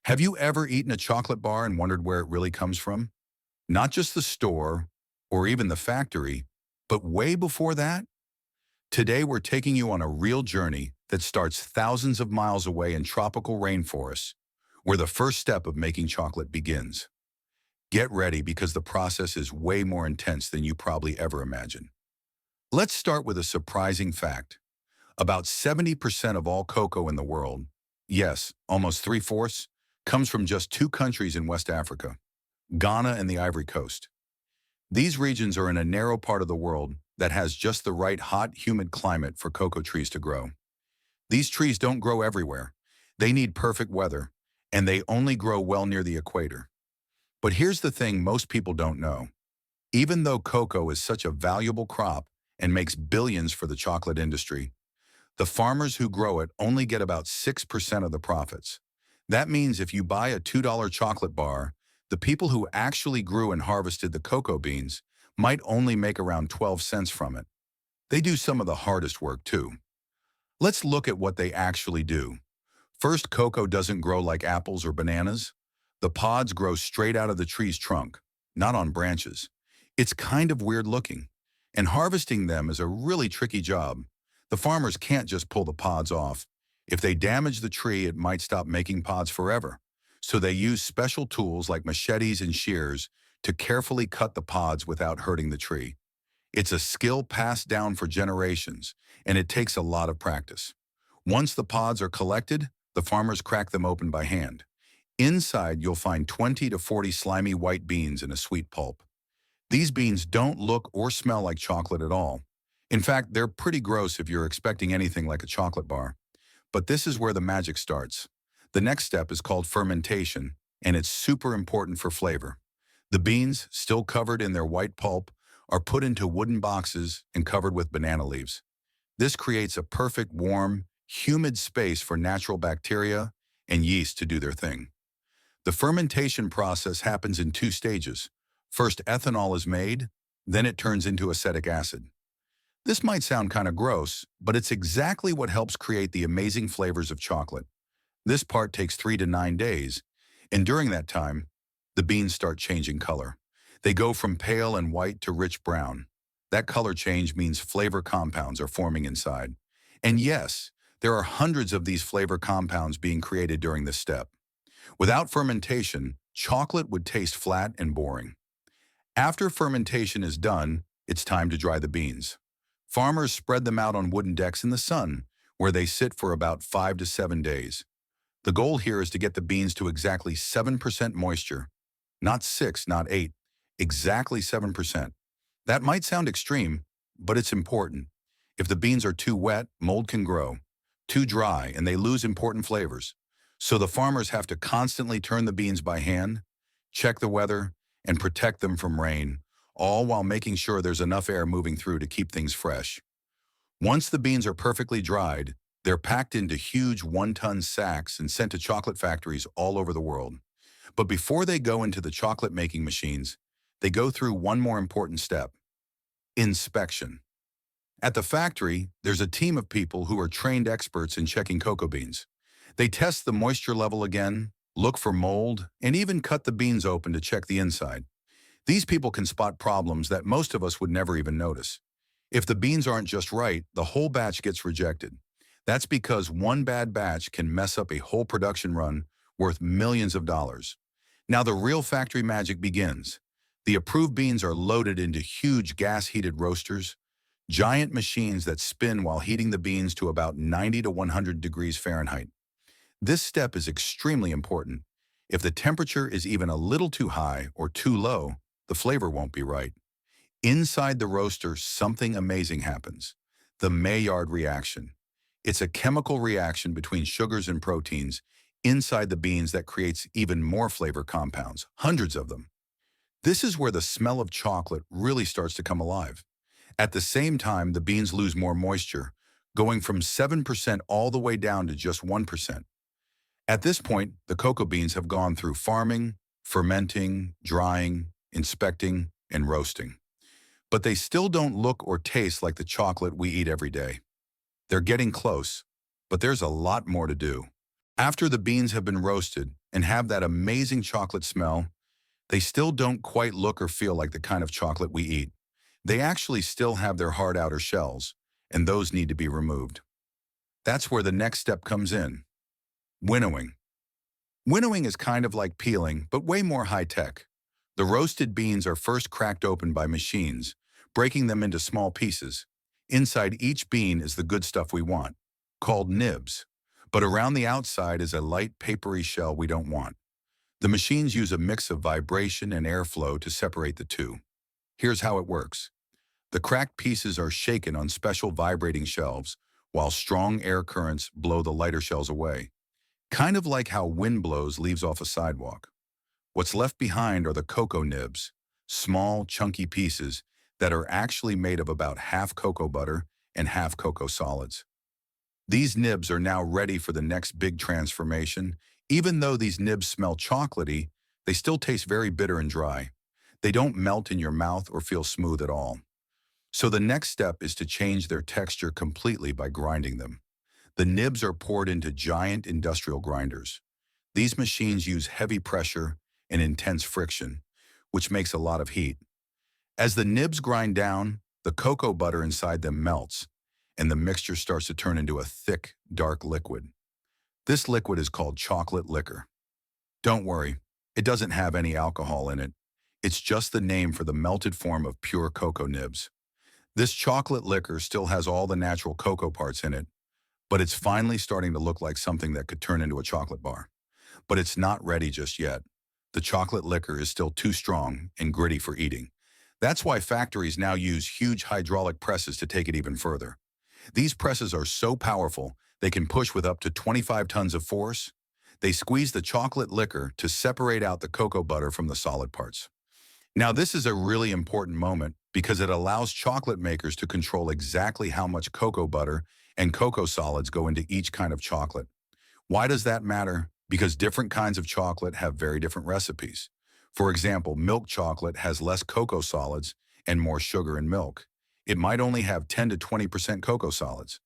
Have you ever eaten a chocolate bar and wondered where it really comes from? Not just the store or even the factory, but way before that? Today we're taking you on a real journey that starts thousands of miles away in tropical rainforests, where the first step of making chocolate begins. Get ready because the process is way more intense than you probably ever imagined. Let's start with a surprising fact. About 70% of all cocoa in the world, yes, almost three-fourths, comes from just two countries in West Africa, Ghana and the Ivory Coast. These regions are in a narrow part of the world that has just the right hot, humid climate for cocoa trees to grow. These trees don't grow everywhere. They need perfect weather, and they only grow well near the equator. But here's the thing most people don't know. Even though cocoa is such a valuable crop and makes billions for the chocolate industry, the farmers who grow it only get about 6% of the profits. That means if you buy a $2 chocolate bar, the people who actually grew and harvested the cocoa beans might only make around 12 cents from it. They do some of the hardest work too. Let's look at what they actually do. First, cocoa doesn't grow like apples or bananas. The pods grow straight out of the tree's trunk, not on branches. It's kind of weird looking, and harvesting them is a really tricky job. The farmers can't just pull the pods off. If they damage the tree, it might stop making pods forever. So they use special tools like machetes and shears to carefully cut the pods without hurting the tree. It's a skill passed down for generations, and it takes a lot of practice. Once the pods are collected, the farmers crack them open by hand. Inside, you'll find 20 to 40 slimy white beans in a sweet pulp. These beans don't look or smell like chocolate at all. In fact, they're pretty gross if you're expecting anything like a chocolate bar. But this is where the magic starts. The next step is called fermentation, and it's super important for flavor. The beans, still covered in their white pulp, are put into wooden boxes and covered with banana leaves. This creates a perfect, warm, humid space for natural bacteria and yeast to do their thing. The fermentation process happens in two stages. First, ethanol is made, then it turns into acetic acid. This might sound kind of gross, but it's exactly what helps create the amazing flavors of chocolate. This part takes 3 to 9 days, and during that time, the beans start changing color. They go from pale and white to rich brown. That color change means flavor compounds are forming inside. And yes, there are hundreds of these flavor compounds being created during this step. Without fermentation, chocolate would taste flat and boring. After fermentation is done, it's time to dry the beans. Farmers spread them out on wooden decks in the sun, where they sit for about 5 to 7 days. The goal here is to get the beans to exactly 7% moisture. Not 6, not 8, exactly 7%. That might sound extreme, but it's important. If the beans are too wet, mold can grow. Too dry, and they lose important flavors. So the farmers have to constantly turn the beans by hand, check the weather, and protect them from rain, all while making sure there's enough air moving through to keep things fresh. Once the beans are perfectly dried, they're packed into huge 1-ton sacks and sent to chocolate factories all over the world. But before they go into the chocolate making machines, they go through one more important step: inspection. At the factory, there's a team of people who are trained experts in checking cocoa beans. They test the moisture level again, look for mold, and even cut the beans open to check the inside. These people can spot problems that most of us would never even notice. If the beans aren't just right, the whole batch gets rejected. That's because one bad batch can mess up a whole production run worth millions of dollars. Now the real factory magic begins. The approved beans are loaded into huge gas-heated roasters, giant machines that spin while heating the beans to about 90 to 100 degrees Fahrenheit. This step is extremely important. If the temperature is even a little too high or too low, the flavor won't be right. Inside the roaster, something amazing happens: the Maillard reaction. It's a chemical reaction between sugars and proteins inside the beans that creates even more flavor compounds, hundreds of them. This is where the smell of chocolate really starts to come alive. At the same time, the beans lose more moisture, going from 7% all the way down to just 1%. At this point, the cocoa beans have gone through farming, fermenting, drying, inspecting, and roasting. But they still don't look or taste like the chocolate we eat every day. They're getting close, but there's a lot more to do. After the beans have been roasted and have that amazing chocolate smell, they still don't quite look or feel like the kind of chocolate we eat. They actually still have their hard outer shells, and those need to be removed. That's where the next step comes in: winnowing. Winnowing is kind of like peeling, but way more high-tech. The roasted beans are first cracked open by machines, breaking them into small pieces. Inside each bean is the good stuff we want, called nibs. But around the outside is a light, papery shell we don't want. The machines use a mix of vibration and airflow to separate the two. Here's how it works. The cracked pieces are shaken on special vibrating shelves, while strong air currents blow the lighter shells away. Kind of like how wind blows leaves off a sidewalk. What's left behind are the cocoa nibs, small, chunky pieces that are actually made of about half cocoa butter and half cocoa solids. These nibs are now ready for the next big transformation. Even though these nibs smell chocolatey, they still taste very bitter and dry. They don't melt in your mouth or feel smooth at all. So the next step is to change their texture completely by grinding them. The nibs are poured into giant industrial grinders. These machines use heavy pressure and intense friction, which makes a lot of heat. As the nibs grind down, the cocoa butter inside them melts, and the mixture starts to turn into a thick, dark liquid. This liquid is called chocolate liquor. Don't worry, it doesn't have any alcohol in it. It's just the name for the melted form of pure cocoa nibs. This chocolate liquor still has all the natural cocoa parts in it, but it's finally starting to look like something that could turn into a chocolate bar. But it's not ready just yet. The chocolate liquor is still too strong and gritty for eating. That's why factories now use huge hydraulic presses to take it even further. These presses are so powerful, they can push with up to 25 tons of force. They squeeze the chocolate liquor to separate out the cocoa butter from the solid parts. Now, this is a really important moment because it allows chocolate makers to control exactly how much cocoa butter and cocoa solids go into each kind of chocolate. Why does that matter? Because different kinds of chocolate have very different recipes. For example, milk chocolate has less cocoa solids and more sugar and milk. It might only have 10 to 20% cocoa solids.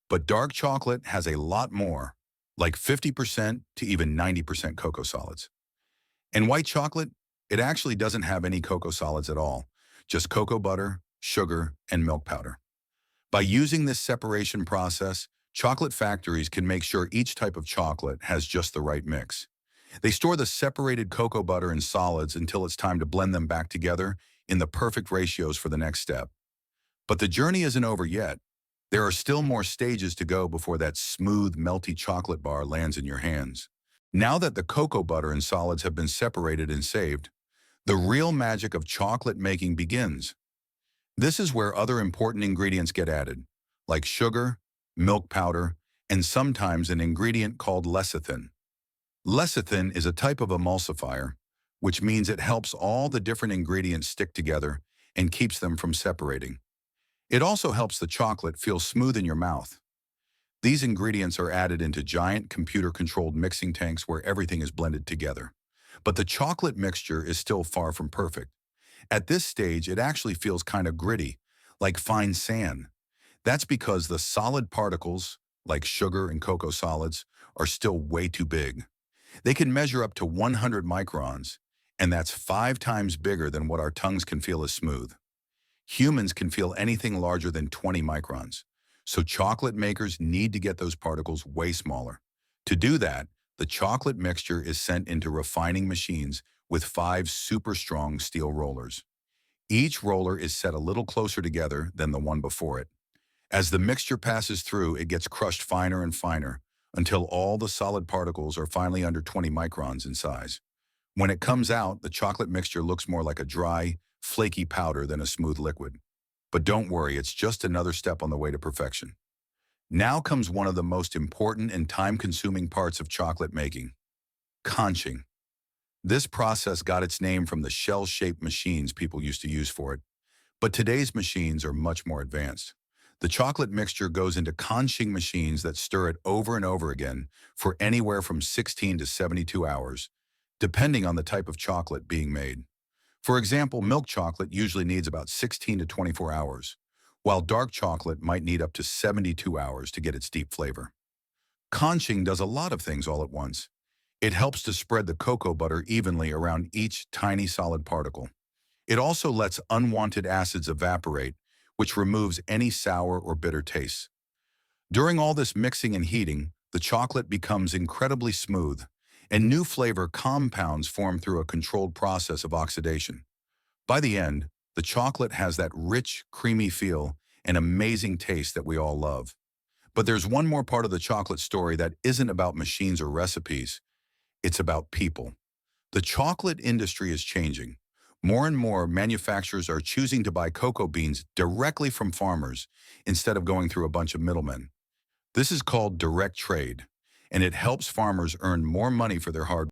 But dark chocolate has a lot more, like 50% to even 90% cocoa solids. And white chocolate, it actually doesn't have any cocoa solids at all, just cocoa butter, sugar, and milk powder. By using this separation process, chocolate factories can make sure each type of chocolate has just the right mix. They store the separated cocoa butter and solids until it's time to blend them back together in the perfect ratios for the next step. But the journey isn't over yet. There are still more stages to go before that smooth, melty chocolate bar lands in your hands. Now that the cocoa butter and solids have been separated and saved, the real magic of chocolate making begins. This is where other important ingredients get added, like sugar, milk powder, and sometimes an ingredient called lecithin. Lecithin is a type of emulsifier, which means it helps all the different ingredients stick together and keeps them from separating. It also helps the chocolate feel smooth in your mouth. These ingredients are added into giant computer-controlled mixing tanks where everything is blended together. But the chocolate mixture is still far from perfect. At this stage, it actually feels kind of gritty, like fine sand. That's because the solid particles, like sugar and cocoa solids, are still way too big. They can measure up to 100 microns, and that's 5 times bigger than what our tongues can feel as smooth. Humans can feel anything larger than 20 microns, so chocolate makers need to get those particles way smaller. To do that, the chocolate mixture is sent into refining machines with 5 super strong steel rollers. Each roller is set a little closer together than the one before it. As the mixture passes through, it gets crushed finer and finer until all the solid particles are finally under 20 microns in size. When it comes out, the chocolate mixture looks more like a dry, flaky powder than a smooth liquid. But don't worry, it's just another step on the way to perfection. Now comes one of the most important and time-consuming parts of chocolate making: conching. This process got its name from the shell-shaped machines people used to use for it. But today's machines are much more advanced. The chocolate mixture goes into conching machines that stir it over and over again for anywhere from 16 to 72 hours, depending on the type of chocolate being made. For example, milk chocolate usually needs about 16 to 24 hours, while dark chocolate might need up to 72 hours to get its deep flavor. Conching does a lot of things all at once. It helps to spread the cocoa butter evenly around each tiny solid particle. It also lets unwanted acids evaporate, which removes any sour or bitter tastes. During all this mixing and heating, the chocolate becomes incredibly smooth, and new flavor compounds form through a controlled process of oxidation. By the end, the chocolate has that rich, creamy feel and amazing taste that we all love. But there's one more part of the chocolate story that isn't about machines or recipes. It's about people. The chocolate industry is changing. More and more manufacturers are choosing to buy cocoa beans directly from farmers instead of going through a bunch of middlemen. This is called direct trade, and it helps farmers earn more money for their hard